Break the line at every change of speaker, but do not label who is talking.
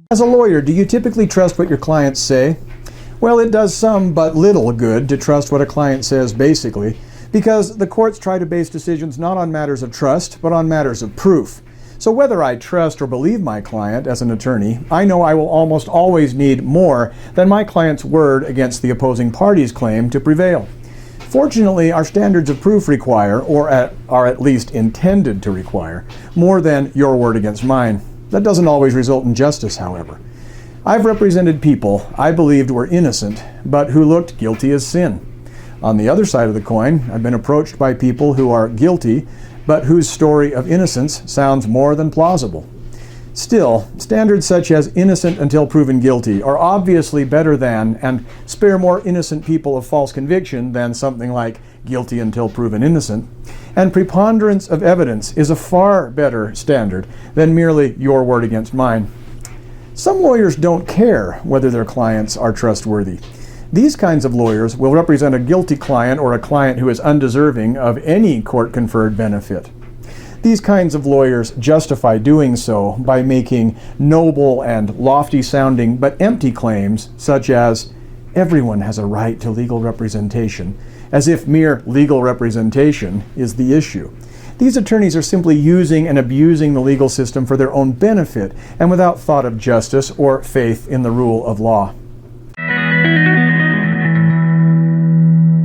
As a lawyer, do you typically trust what your clients say? Well, it does some but little good to trust what a client says, basically, because the courts try to base decisions not on matters of trust, but on matters of proof. So whether I trust or believe my client as an attorney, I know I will almost always need more than my client's word against the opposing party's claim to prevail. Fortunately, our standards of proof require, or are at least intended to require, more than your word against mine. That doesn't always result in justice, however. I've represented people I believed were innocent, but who looked guilty as sin. On the other side of the coin, I've been approached by people who are guilty, but whose story of innocence sounds more than plausible. Still, standards such as innocent until proven guilty are obviously better than and spare more innocent people of false conviction than something like guilty until proven innocent. And preponderance of evidence is a far better standard than merely your word against mine. Some lawyers don't care whether their clients are trustworthy. These kinds of lawyers will represent a guilty client or a client who is undeserving of any court-conferred benefit. These kinds of lawyers justify doing so by making noble and lofty-sounding but empty claims such as, everyone has a right to legal representation, as if mere legal representation is the issue. These attorneys are simply using and abusing the legal system for their own benefit and without thought of justice or faith in the rule of law.